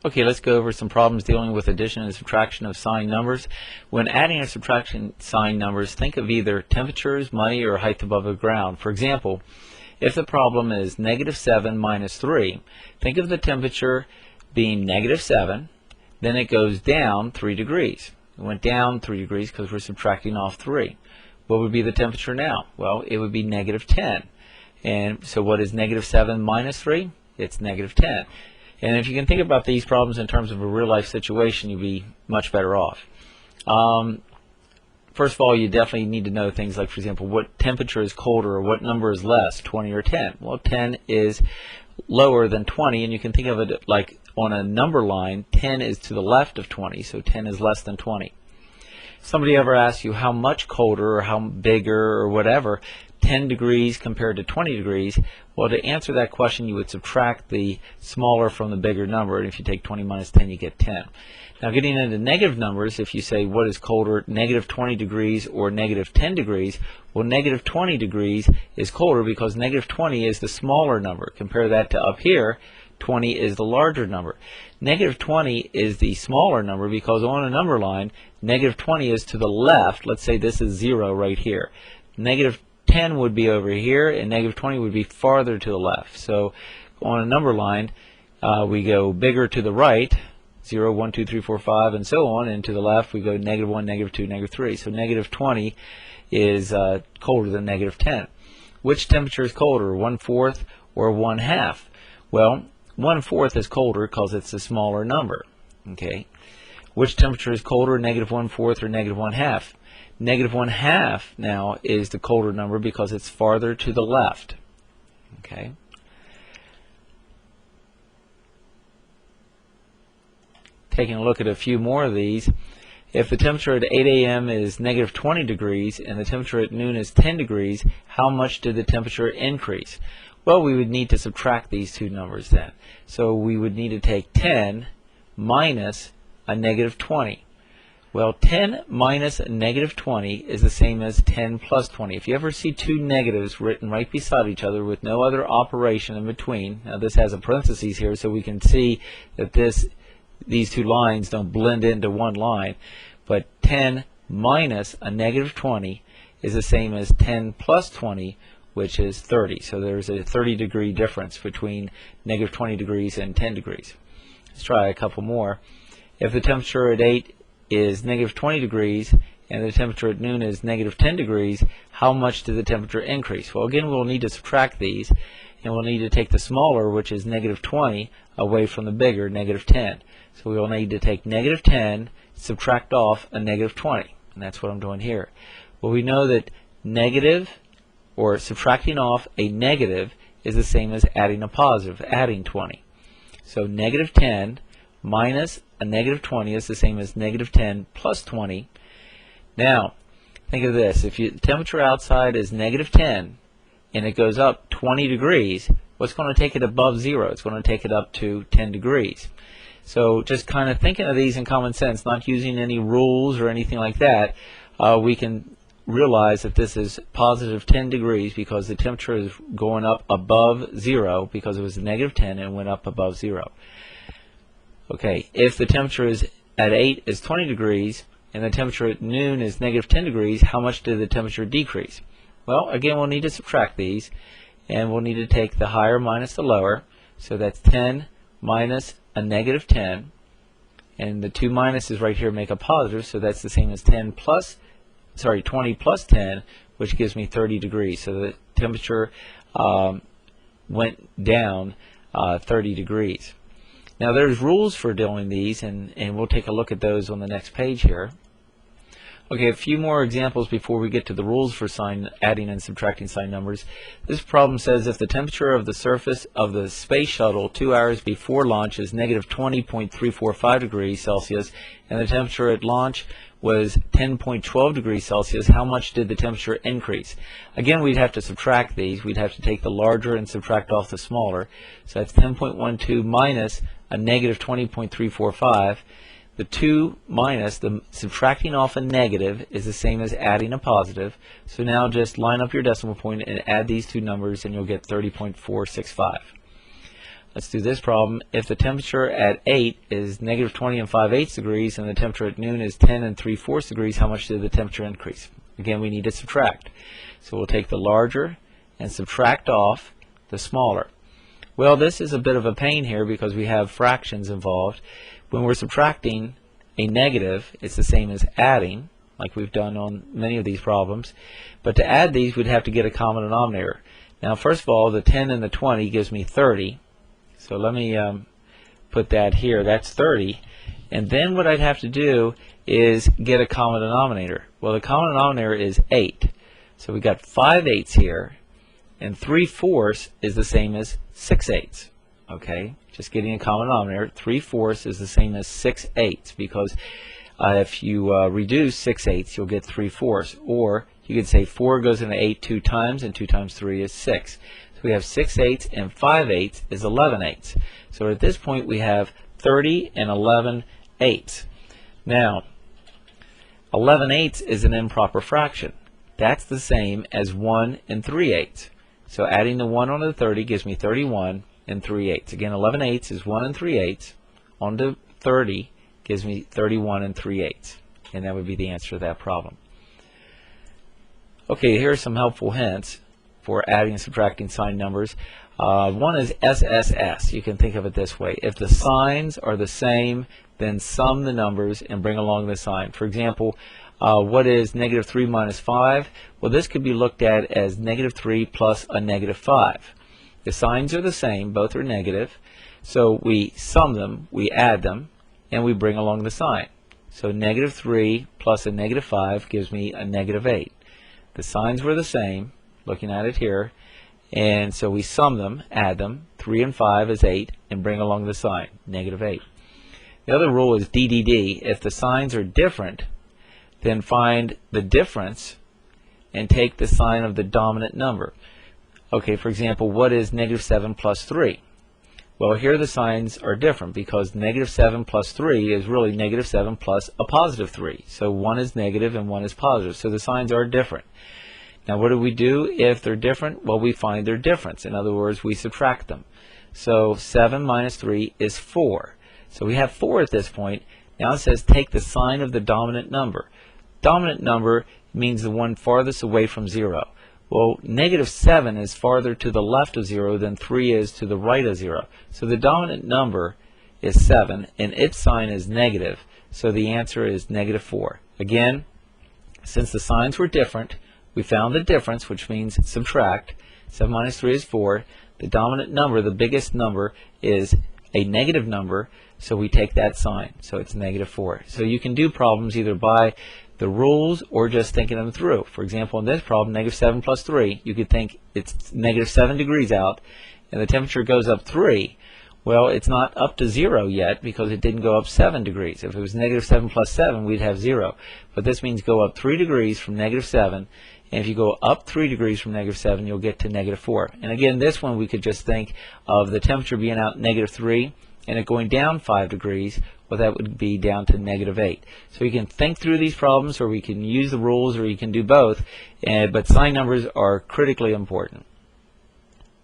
Okay, let's go over some problems dealing with addition and subtraction of signed numbers. When adding or subtracting signed numbers, think of either temperatures, money, or height above the ground. For example, if the problem is -7 minus 3, think of the temperature being -7, then it goes down 3 degrees. It went down 3 degrees because we're subtracting off 3. What would be the temperature now? Well, it would be -10. And so what is -7 minus 3? It's -10. And if you can think about these problems in terms of a real-life situation, you'll be much better off. First of all, you definitely need to know things like, for example, what temperature is colder or what number is less, 20 or 10. Well, 10 is lower than 20, and you can think of it like on a number line, 10 is to the left of 20, so 10 is less than 20. Somebody ever asks you how much colder or how bigger or whatever, 10 degrees compared to 20 degrees, well, to answer that question, you would subtract the smaller from the bigger number, and if you take 20 minus 10, you get 10. Now, getting into negative numbers, if you say what is colder, -20 degrees or -10 degrees, well, -20 degrees is colder because -20 is the smaller number. Compare that to up here, 20 is the larger number. -20 is the smaller number because on a number line, -20 is to the left. Let's say this is 0 right here. -10 would be over here, and -20 would be farther to the left. So on a number line, we go bigger to the right, 0, 1, 2, 3, 4, 5, and so on, and to the left we go -1, -2, -3. So -20 is colder than -10. Which temperature is colder, 1/4 or 1/2? Well, 1/4 is colder because it's a smaller number. Okay. Which temperature is colder, -1/4 or -1/2? -1/2 now is the colder number because it's farther to the left. Okay. Taking a look at a few more of these, if the temperature at 8 a.m. is -20 degrees and the temperature at noon is 10 degrees, how much did the temperature increase? Well, we would need to subtract these two numbers then. So we would need to take 10 minus a -20. Well, 10 minus a -20 is the same as 10 plus 20. If you ever see two negatives written right beside each other with no other operation in between, now this has a parentheses here so we can see that these two lines don't blend into one line, but 10 minus a -20 is the same as 10 plus 20, which is 30. So there's a 30-degree difference between -20 degrees and 10 degrees. Let's try a couple more. If the temperature at 8 is -20 degrees and the temperature at noon is -10 degrees, how much did the temperature increase? Well, again, we'll need to subtract these, and we'll need to take the smaller, which is -20, away from the bigger, -10. So we will need to take -10, subtract off a -20, and that's what I'm doing here. Well, we know that negative, or subtracting off a negative, is the same as adding a positive, adding 20. So -10 minus a -20 is the same as -10 plus 20. Now, think of this. If the temperature outside is -10 and it goes up 20 degrees, what's going to take it above 0? It's going to take it up to 10 degrees. So just kind of thinking of these in common sense, not using any rules or anything like that, we can realize that this is positive 10 degrees because the temperature is going up above 0 because it was -10 and went up above 0. Okay, if the temperature at 8 is 20 degrees and the temperature at noon is -10 degrees, how much did the temperature decrease? Well, again, we'll need to subtract these, and we'll need to take the higher minus the lower. So that's 10 minus a -10, and the two minuses right here make a positive, so that's the same as 20 plus 10, which gives me 30 degrees. So the temperature went down 30 degrees. Now there's rules for doing these, and we'll take a look at those on the next page here. Okay, a few more examples before we get to the rules for adding and subtracting signed numbers. This problem says if the temperature of the surface of the space shuttle 2 hours before launch is -20.345 degrees Celsius and the temperature at launch was 10.12 degrees Celsius, how much did the temperature increase? Again, we'd have to subtract these. We'd have to take the larger and subtract off the smaller. So that's 10.12 minus a -20.345. The 2 minus the subtracting off a negative is the same as adding a positive. So now just line up your decimal point and add these two numbers and you'll get 30.465. let's do this problem. If the temperature at 8 is negative 20 and 5/8 degrees and the temperature at noon is 10 and 3/4 degrees, how much did the temperature increase? Again, we need to subtract. So we'll take the larger and subtract off the smaller. Well, this is a bit of a pain here because we have fractions involved. When we're subtracting a negative, it's the same as adding, like we've done on many of these problems. But to add these, we'd have to get a common denominator. Now, first of all, the 10 and the 20 gives me 30. So let me put that here. That's 30. And then what I'd have to do is get a common denominator. Well, the common denominator is 8. So we got 5/8 here, and 3/4 is the same as 6/8. Okay, just getting a common denominator. 3/4 is the same as 6/8 because if you reduce 6/8, you'll get 3/4. Or you could say 4 goes into 8 2 times, and 2 times 3 is 6. So we have 6/8 and 5/8 is 11/8. So at this point we have 30 and 11/8. Now, 11/8 is an improper fraction. That's the same as 1 and 3/8. So adding the 1 onto the 30 gives me 31 and 3/8. Again, 11/8 is 1 and 3/8. Onto 30 gives me 31 and 3/8. And that would be the answer to that problem. Okay, here are some helpful hints for adding and subtracting sign numbers. One is SSS. You can think of it this way. If the signs are the same, then sum the numbers and bring along the sign. For example, what is negative 3 minus 5? Well, this could be looked at as negative 3 plus a negative 5. The signs are the same, both are negative, so we sum them, we add them, and we bring along the sign. So negative 3 plus a negative 5 gives me a negative 8. The signs were the same, looking at it here, and so we sum them, add them, 3 and 5 is 8, and bring along the sign, negative 8. The other rule is DDD. If the signs are different, then find the difference and take the sign of the dominant number. Okay, for example, what is negative 7 plus 3? Well, here the signs are different because negative 7 plus 3 is really negative 7 plus a positive 3. So one is negative and one is positive. So the signs are different. Now, what do we do if they're different? Well, we find their difference. In other words, we subtract them. So 7 minus 3 is 4. So we have 4 at this point. Now it says take the sign of the dominant number. Dominant number means the one farthest away from 0. Well, negative 7 is farther to the left of 0 than 3 is to the right of 0. So the dominant number is 7, and its sign is negative. So the answer is negative 4. Again, since the signs were different, we found the difference, which means subtract. 7 minus 3 is 4. The dominant number, the biggest number, is a negative number, so we take that sign. So it's negative 4. So you can do problems either by the rules or just thinking them through. For example, in this problem, negative 7 plus 3, you could think it's negative 7 degrees out, and the temperature goes up 3. Well, it's not up to 0 yet because it didn't go up 7 degrees. If it was negative 7 plus 7, we'd have 0. But this means go up 3 degrees from negative 7, and if you go up 3 degrees from negative 7, you'll get to negative 4. And again, this one we could just think of the temperature being out negative 3 and it going down 5 degrees. Well, that would be down to negative 8. So you can think through these problems, or we can use the rules, or you can do both. But sign numbers are critically important.